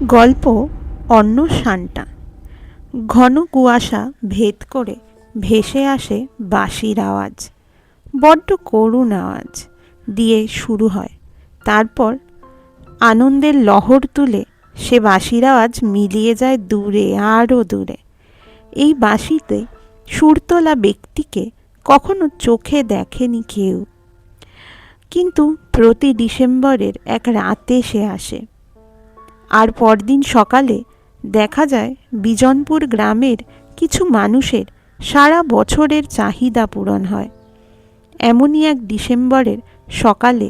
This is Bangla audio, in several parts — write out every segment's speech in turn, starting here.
গল্প অন্নসান্টা। ঘন কুয়াশা ভেদ করে ভেসে আসে বাঁশির আওয়াজ, বড্ড করুণ আওয়াজ দিয়ে শুরু হয়। তারপর আনন্দের লহর তুলে সে বাঁশির আওয়াজ মিলিয়ে যায় দূরে, আরও দূরে। এই বাঁশিতে সুর তোলা ব্যক্তিকে কখনো চোখে দেখেনি কেউ, কিন্তু প্রতি ডিসেম্বরের এক রাতে সে আসে। আর পরদিন সকালে দেখা যায় বিজনপুর গ্রামের কিছু মানুষের সারা বছরের চাহিদা পূরণ হয়। এমনই এক ডিসেম্বরের সকালে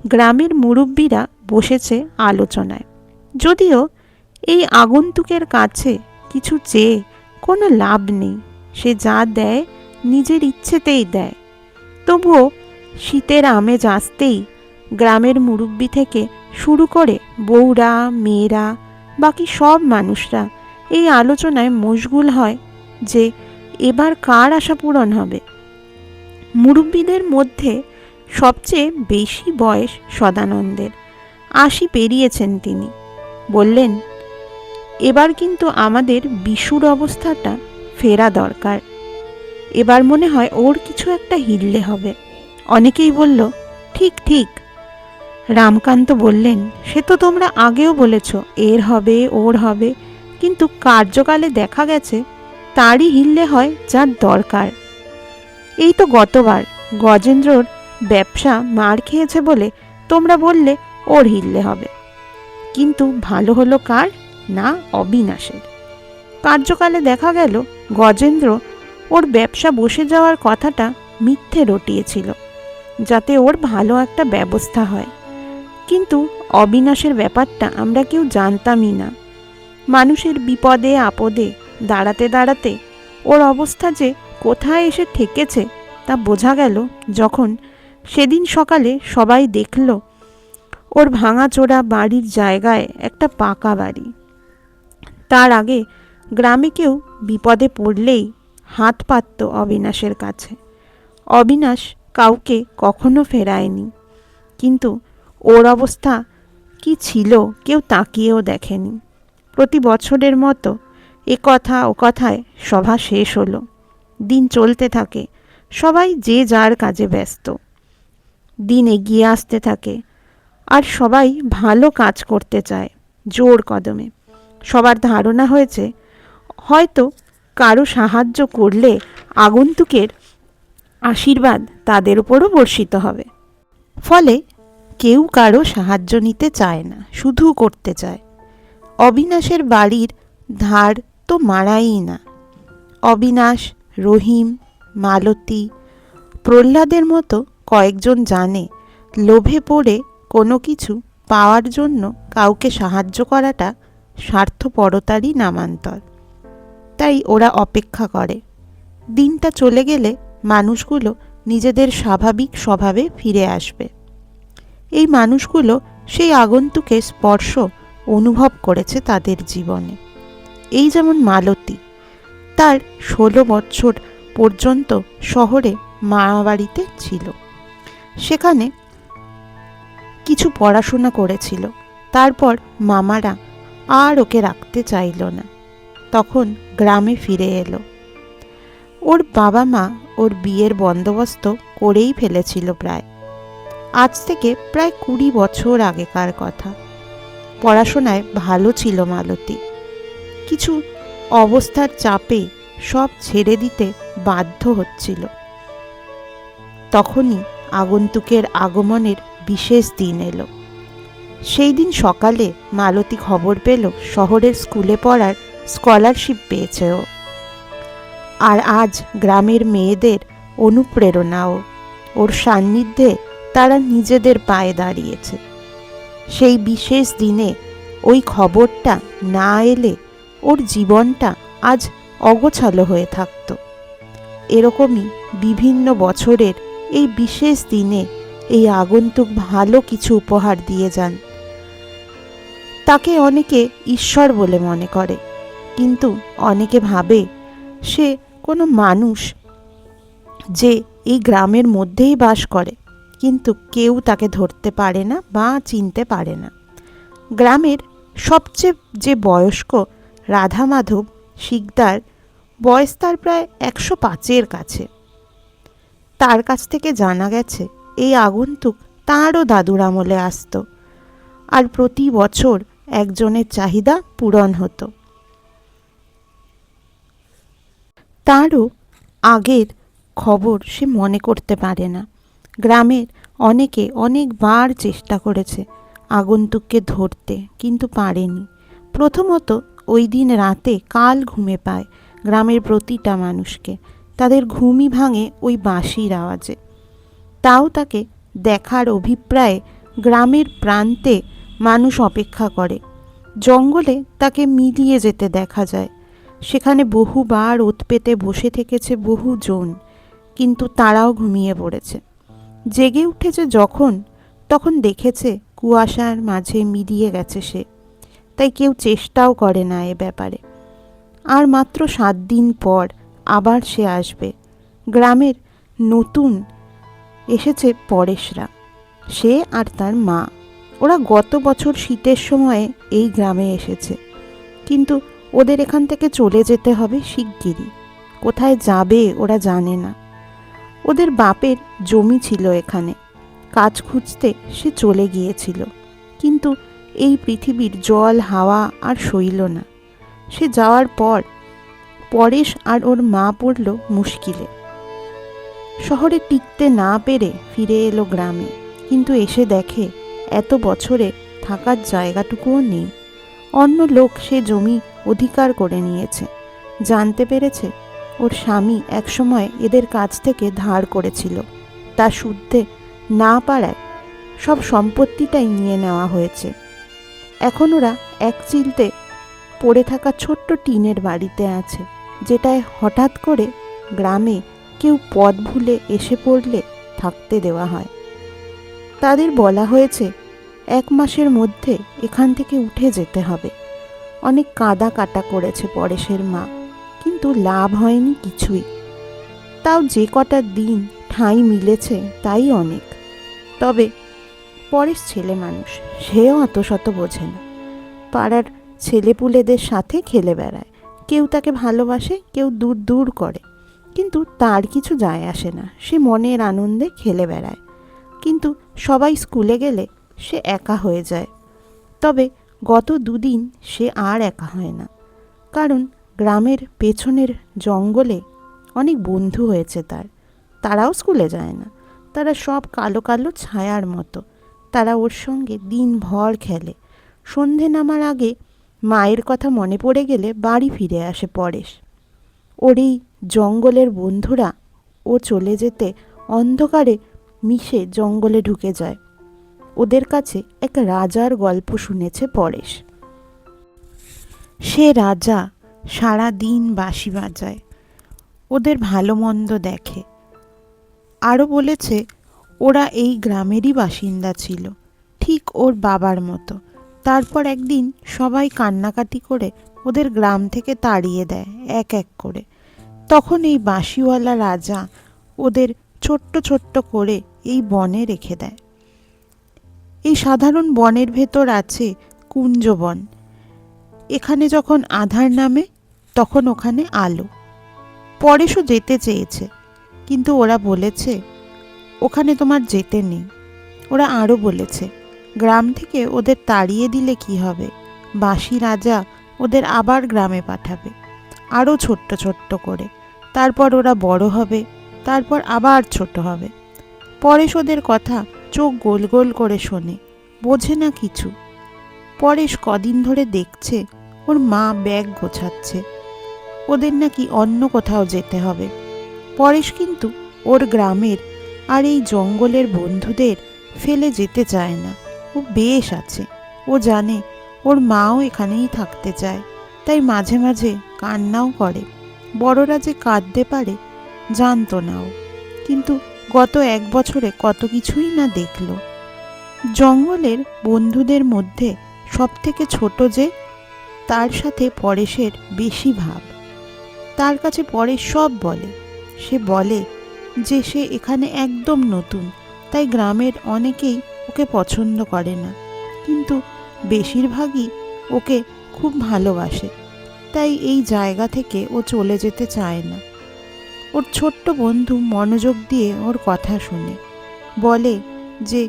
গ্রামের মুরব্বীরা বসেছে আলোচনায়। যদিও এই আগন্তুকের কাছে কিছু চেয়ে কোনো লাভ নেই, সে যা দেয় নিজের ইচ্ছেতেই দেয়। তবুও শীতের আমেজ আসতেই গ্রামের মুরব্বি থেকে শুরু করে বউরা, মেয়েরা, বাকি সব মানুষরা এই আলোচনায় মশগুল হয় যে এবার কার আশা পূরণ হবে। মুরব্বিদের মধ্যে সবচেয়ে বেশি বয়স সদানন্দের, ৮০ পেরিয়েছেন তিনি। বললেন, এবার কিন্তু আমাদের বিশুর অবস্থাটা ফেরা দরকার। এবার মনে হয় ওর কিছু একটা হিললে হবে। অনেকেই বলল, ঠিক ঠিক। রামকান্ত বললেন, সে তো তোমরা আগেও বলেছ এর হবে, ওর হবে, কিন্তু কার্যকালে দেখা গেছে তারই হিললে হয় যার দরকার। এই তো গতবার গজেন্দ্রর ব্যবসা মার খেয়েছে বলে তোমরা বললে ওর হিললে হবে, কিন্তু ভালো হলো কার? না, অবিনাশের। কার্যকালে দেখা গেল গজেন্দ্র ওর ব্যবসা বসে যাওয়ার কথাটা মিথ্যে রটিয়েছিল, যাতে ওর ভালো একটা ব্যবস্থা হয়। কিন্তু অবিনাশের ব্যাপারটা আমরা কেউ জানতামই না। মানুষের বিপদে আপদে দাঁড়াতে দাঁড়াতে ওর অবস্থা যে কোথায় এসে ঠেকেছে তা বোঝা গেল যখন সেদিন সকালে সবাই দেখল ওর ভাঙাচোরা বাড়ির জায়গায় একটা পাকা বাড়ি। তার আগে গ্রামে কেউ বিপদে পড়লেই হাত পাতত অবিনাশের কাছে। অবিনাশ কাউকে কখনো ফেরায়নি, কিন্তু ওর অবস্থা কি ছিল কেউ তাকিয়েও দেখেনি। প্রতি বছরের মতো এ কথা ও কথায় সভা শেষ হলো। দিন চলতে থাকে, সবাই যে যার কাজে ব্যস্ত। দিন এগিয়ে আসতে থাকে, আর সবাই ভালো কাজ করতে চায় জোর কদমে। সবার ধারণা হয়েছে হয়তো কারো সাহায্য করলে আগন্তুকের আশীর্বাদ তাদের উপরও বর্ষিত হবে। ফলে কেউ কারো সাহায্য নিতে চায় না, শুধু করতে চায়। অবিনাশের বাড়ির ধার তো মারাই না। অবিনাশ, রহিম, মালতী, প্রহ্লাদের মতো কয়েকজন জানে লোভে পড়ে কোনো কিছু পাওয়ার জন্য কাউকে সাহায্য করাটা স্বার্থপরতারই নামান্তর। তাই ওরা অপেক্ষা করে। দিনটা চলে গেলে মানুষগুলো নিজেদের স্বাভাবিক স্বভাবে ফিরে আসবে। এই মানুষগুলো সেই আগন্তুকের স্পর্শ অনুভব করেছে তাদের জীবনে। এই যেমন মালতী, তার ১৬ বছর পর্যন্ত শহরে মামাবাড়িতে ছিল। সেখানে কিছু পড়াশোনা করেছিল। তারপর মামারা আর ওকে রাখতে চাইল না, তখন গ্রামে ফিরে এলো। ওর বাবা মা ওর বিয়ের বন্দোবস্ত করেই ফেলেছিল প্রায়। আজ থেকে প্রায় ২০ বছর আগেকার কথা। পড়াশোনায় ভালো ছিল মালতী, কিছু অবস্থার চাপে সব ছেড়ে দিতে বাধ্য হচ্ছিল। তখনই আগন্তুকের আগমনের বিশেষ দিন এলো। সেই দিন সকালে মালতী খবর পেল শহরের স্কুলে পড়ার স্কলারশিপ পেয়েছে ও। আর আজ গ্রামের মেয়েদের অনুপ্রেরণাও, ওর সান্নিধ্যে তারা নিজেদের পায়ে দাঁড়িয়েছে। সেই বিশেষ দিনে ওই খবরটা না এলে ওর জীবনটা আজ অগোছালো হয়ে থাকত। এরকমই বিভিন্ন বছরের এই বিশেষ দিনে এই আগন্তুক ভালো কিছু উপহার দিয়ে যান। তাকে অনেকে ঈশ্বর বলে মনে করে, কিন্তু অনেকে ভাবে সে কোনো মানুষ যে এই গ্রামের মধ্যেই বাস করে, কিন্তু কেউ তাকে ধরতে পারে না বা চিনতে পারে না। গ্রামের সবচেয়ে যে বয়স্ক রাধা মাধব শিকদার, বয়স তার প্রায় 105-এর কাছে। তার কাছ থেকে জানা গেছে এই আগন্তুক তাঁরও দাদুর আমলে আসত, আর প্রতি বছর একজনের চাহিদা পূরণ হতো। তারও আগের খবর সে মনে করতে পারে না। গ্রামের অনেকে অনেকবার চেষ্টা করেছে আগন্তুককে ধরতে, কিন্তু পারেনি। প্রথমত ওই দিন রাতে কাল ঘুমে পায় গ্রামের প্রতিটা মানুষকে। তাদের ঘুমই ভাঙে ওই বাঁশির আওয়াজে। তাও তাকে দেখার অভিপ্রায়ে গ্রামের প্রান্তে মানুষ অপেক্ষা করে। জঙ্গলে তাকে মিলিয়ে যেতে দেখা যায়। সেখানে বহুবার ওত পেতে বসে থেকেছে বহুজন, কিন্তু তারাও ঘুমিয়ে পড়েছে। জেগে উঠেছে যখন, তখন দেখেছে কুয়াশার মাঝে মিলিয়ে গেছে সে। তাই কেউ চেষ্টাও করে না এ ব্যাপারে। আর মাত্র 7 দিন পর আবার সে আসবে। গ্রামের নতুন এসেছে পরেশরা, সে আর তার মা। ওরা গত বছর শীতের সময়ে এই গ্রামে এসেছে, কিন্তু ওদের এখান থেকে চলে যেতে হবে শিগগিরই। কোথায় যাবে ওরা জানে না। ওদের বাপের জমি ছিল এখানে, কাজ খুঁজতে সে চলে গিয়েছিল, কিন্তু এই পৃথিবীর জল হাওয়া আর সইল না। সে যাওয়ার পর পরেশ আর ওর মা পড়ল মুশকিলে। শহরে টিকতে না পেরে ফিরে এলো গ্রামে, কিন্তু এসে দেখে এত বছরে থাকার জায়গাটুকুও নেই। অন্য লোক সে জমি অধিকার করে নিয়েছে। জানতে পেরেছে ওর স্বামী একসময় এদের কাছ থেকে ধার করেছিল, তা শুধতে না পারায় সব সম্পত্তিটাই নিয়ে নেওয়া হয়েছে। এখন ওরা এক চিলতে পড়ে থাকা ছোট্ট টিনের বাড়িতে আছে, যেটায় হঠাৎ করে গ্রামে কেউ পথ ভুলে এসে পড়লে থাকতে দেওয়া হয়। তাদের বলা হয়েছে 1 মাসের মধ্যে এখান থেকে উঠে যেতে হবে। অনেক কাদা কাটা করেছে পরেশের মা, কিন্তু লাভ হয়নি কিছুই। তাও যে কটা দিন ঠাঁই মিলেছে তাই অনেক। তবে পরেশ ছেলে মানুষ, সেও অত শত বোঝে না। পাড়ার ছেলেপুলেদের সাথে খেলে বেড়ায়। কেউ তাকে ভালোবাসে, কেউ দূর দূর করে, কিন্তু তার কিছু যায় আসে না। সে মনের আনন্দে খেলে বেড়ায়। কিন্তু সবাই স্কুলে গেলে সে একা হয়ে যায়। তবে গত 2 দিন সে আর একা হয় না, কারণ গ্রামের পেছনের জঙ্গলে অনেক বন্ধু হয়েছে তার। তারাও স্কুলে যায় না। তারা সব কালো কালো ছায়ার মতো। তারা ওর সঙ্গে দিনভর খেলে। সন্ধে নামার আগে মায়ের কথা মনে পড়ে গেলে বাড়ি ফিরে আসে পরেশ। ওর এই জঙ্গলের বন্ধুরা ও চলে যেতে অন্ধকারে মিশে জঙ্গলে ঢুকে যায়। ওদের কাছে এক রাজার গল্প শুনেছে পরেশ। সে রাজা সারা দিন বাঁশি বাজায়, ওদের ভালো মন্দ দেখে। আরও বলেছে ওরা এই গ্রামেরই বাসিন্দা ছিল, ঠিক ওর বাবার মতো। তারপর একদিন সবাই কান্নাকাটি করে ওদের গ্রাম থেকে তাড়িয়ে দেয় এক এক করে। তখন এই বাঁশিওয়ালা রাজা ওদের ছোট্ট ছোট্ট করে এই বনে রেখে দেয়। এই সাধারণ বনের ভেতর আছে কুঞ্জবন। এখানে যখন আঁধার নামে তখন ওখানে আলো। পরেশও যেতে চেয়েছে, কিন্তু ওরা বলেছে ওখানে তোমার যেতে নেই। ওরা আরও বলেছে গ্রাম থেকে ওদের তাড়িয়ে দিলে কি হবে, বাঁশি রাজা ওদের আবার গ্রামে পাঠাবে, আরও ছোট্ট ছোট্ট করে। তারপর ওরা বড় হবে, তারপর আবার ছোট হবে। পরেশ ওদের কথা চোখ গোল গোল করে শোনে, বোঝে না কিছু। পরেশ কদিন ধরে দেখছে ওর মা ব্যাগ গোছাচ্ছে। ওদের নাকি অন্য কোথাও যেতে হবে। পরেশ কিন্তু ওর গ্রামের আর এই জঙ্গলের বন্ধুদের ফেলে যেতে চায় না। ও বেশ আছে। ও জানে ওর মাও এখানেই থাকতে চায়, তাই মাঝে মাঝে কান্নাও করে। বড়রা যে কাঁদতে পারে জানতো না ও, কিন্তু গত 1 বছরে কত কিছুই না দেখল। জঙ্গলের বন্ধুদের মধ্যে সব থেকে ছোট যে, তার সাথে পরেশের বেশি ভাব। তার কাছে পরেশ সব বলে। সে বলে যে সে এখানে একদম নতুন, তাই গ্রামের অনেকেই ওকে পছন্দ করে না, কিন্তু বেশিরভাগই ওকে খুব ভালোবাসে, তাই এই জায়গা থেকে ও চলে যেতে চায় না। ওর ছোট্ট বন্ধু মনোযোগ দিয়ে ওর কথা শুনে, বলে যে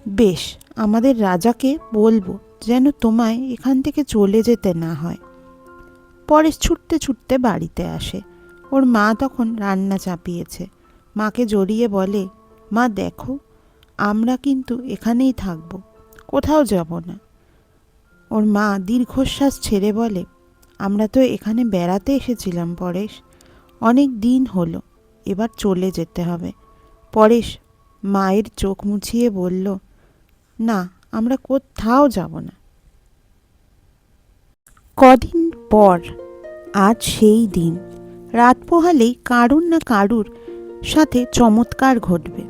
বেশ, আমাদের রাজাকে বলবো যেন তোমায় এখান থেকে চলে যেতে না হয়। পরেশ ছুটতে ছুটতে বাড়িতে আসে। ওর মা তখন রান্না চাপিয়েছে। মাকে জড়িয়ে বলে, মা দেখো, আমরা কিন্তু এখানেই থাকবো, কোথাও যাব না। ওর মা দীর্ঘশ্বাস ছেড়ে বলে, আমরা তো এখানে বেড়াতে এসেছিলাম পরেশ, অনেক দিন হলো, এবার চলে যেতে হবে। পরেশ মায়ের চোখ মুছিয়ে বলল, না, আমরা কোথাও যাব না। কদিন পর আজ সেই দিন। রাত পোহালেই কারুর না কারুর সাথে চমৎকার ঘটবে।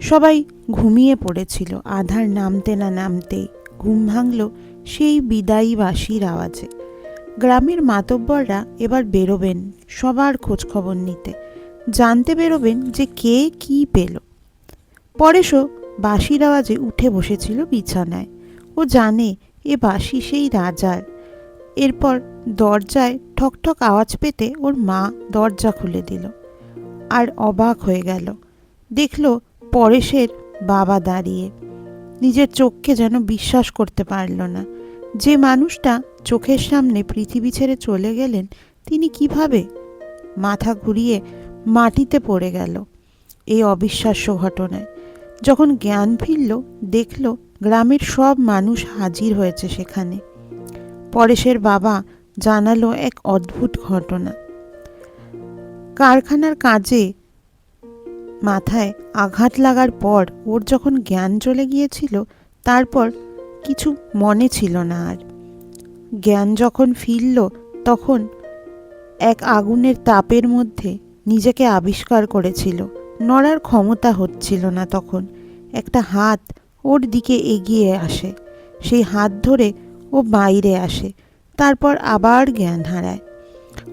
সবাই ঘুমিয়ে পড়েছিল। আধার নামতে না নামতেই ঘুম ভাঙল সেই বিদায়ী বাঁশির আওয়াজে। গ্রামের মাতব্বররা এবার বেরোবেন সবার খোঁজ খবর নিতে, জানতে বেরোবেন যে কে কি পেল। পরেশও বাঁশির আওয়াজে উঠে বসেছিল বিছানায়। ও জানে এ বাঁশি সেই রাজার। এরপর দরজায় ঠকঠক আওয়াজ পেতে ওর মা দরজা খুলে দিল, আর অবাক হয়ে গেল। দেখল পরেশের বাবা দাঁড়িয়ে। নিজের চোখকে যেন বিশ্বাস করতে পারল না। যে মানুষটা চোখের সামনে পৃথিবী ছেড়ে চলে গেলেন, তিনি কিভাবে? মাথা ঘুরিয়ে মাটিতে পড়ে গেল এই অবিশ্বাস্য ঘটনায়। যখন জ্ঞান ফিরল, দেখল গ্রামের সব মানুষ হাজির হয়েছে সেখানে। পরেশের বাবা জানালো এক অদ্ভুত ঘটনা। কারখানার কাজে মাথায় আঘাত লাগার পর ওর যখন জ্ঞান চলে গিয়েছিল, তারপর কিছু মনে ছিল না আর। জ্ঞান যখন ফিরল, তখন এক আগুনের তাপের মধ্যে নিজেকে আবিষ্কার করেছিল। নড়ার ক্ষমতা হচ্ছিল না তখন। একটা হাত ওর দিকে এগিয়ে আসে, সেই হাত ধরে ও বাইরে আসে, তারপর আবার জ্ঞান হারায়।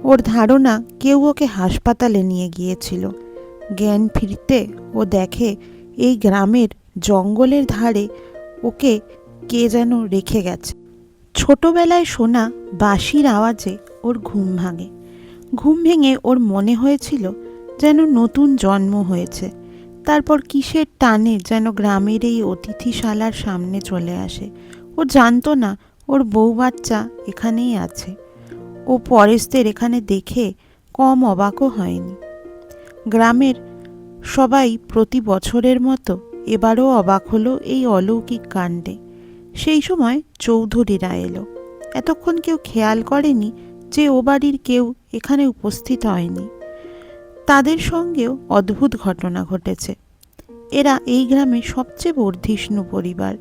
ওর ধারণা কেউ ওকে হাসপাতালে নিয়ে গিয়েছিল। জ্ঞান ফিরতে ও দেখে এই গ্রামের জঙ্গলের ধারে ওকে কে যেন রেখে গেছে। ছোটবেলায় শোনা বাঁশির আওয়াজে ওর ঘুম ভাঙে। ঘুম ভেঙে ওর মনে হয়েছিল যেন নতুন জন্ম হয়েছে। তারপর কিসের টানে যেন গ্রামের এই অতিথিশালার সামনে চলে আসে। ও জানতো না ওর বউ বাচ্চা এখানেই আছে। ও পরেশদের এখানে দেখে কম অবাকও হয়নি। গ্রামের সবাই প্রতি বছরের মতো এবারও অবাক হলো এই অলৌকিক কাণ্ডে। সেই সময় চৌধুরীরা এলো। এতক্ষণ কেউ খেয়াল করেনি যে ও বাড়ির কেউ এখানে উপস্থিত হয়নি। তাদের সঙ্গেও অদ্ভুত ঘটনা ঘটেছে। এরা এই গ্রামের সবচেয়ে বর্ধিষ্ণু পরিবার।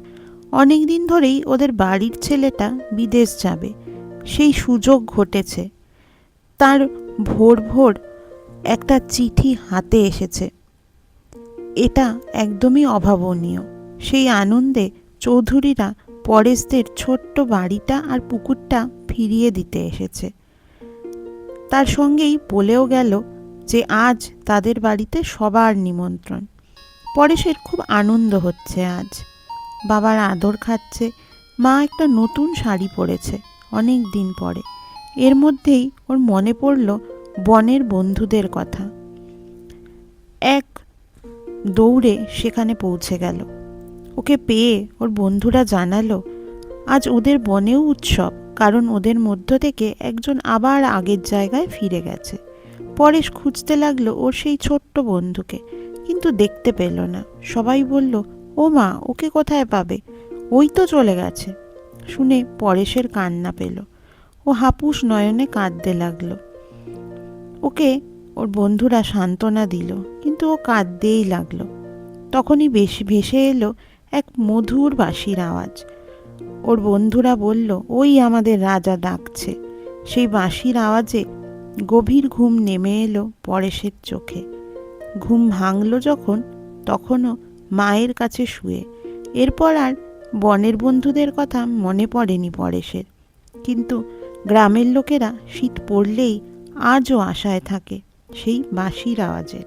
অনেক দিন ধরেই ওদের বাড়ির ছেলেটা বিদেশ যাবে, সেই সুযোগ ঘটেছে। তার ভোর ভোর একটা চিঠি হাতে এসেছে। এটা একদমই অভাবনীয়। সেই আনন্দে চৌধুরীরা পরেশদের ছোট্ট বাড়িটা আর পুকুরটা ফিরিয়ে দিতে এসেছে। তার সঙ্গেই বলেও গেল যে আজ তাদের বাড়িতে সবার নিমন্ত্রণ। পরেশের খুব আনন্দ হচ্ছে আজ। বাবার আদর খাচ্ছে। মা একটা নতুন শাড়ি পরেছে অনেক দিন পরে। এর মধ্যেই ওর মনে পড়ল বনের বন্ধুদের কথা। এক দৌড়ে সেখানে পৌঁছে গেল। ওকে পেয়ে ওর বন্ধুরা জানালো আজ ওদের বনেও উৎসব, কারণ ওদের মধ্য থেকে একজন আবার আগের জায়গায় ফিরে গেছে। পরেশ খুঁজতে লাগলো ওর সেই ছোট্ট বন্ধুকে, কিন্তু দেখতে পেল না। সবাই বলল, ও মা, ওকে কোথায় পাবে, ওই তো চলে গেছে। শুনে পরেশের কান্না পেল। ও হাপুস নয়নে কাঁদতে লাগলো। ওকে ওর বন্ধুরা সান্ত্বনা দিল, কিন্তু ও কাঁদতেই লাগলো। তখনই ভেসে এলো এক মধুর বাঁশির আওয়াজ। ওর বন্ধুরা বলল, ওই আমাদের রাজা ডাকছে। সেই বাঁশির আওয়াজে গভীর ঘুম নেমে এলো পরেশের চোখে। ঘুম ভাঙল যখন, তখনও মায়ের কাছে শুয়ে। এরপর আর বনের বন্ধুদের কথা মনে পড়েনি পরেশের। কিন্তু গ্রামের লোকেরা শীত পড়লেই আজও আশায় থাকে সেই বাঁশির আওয়াজের।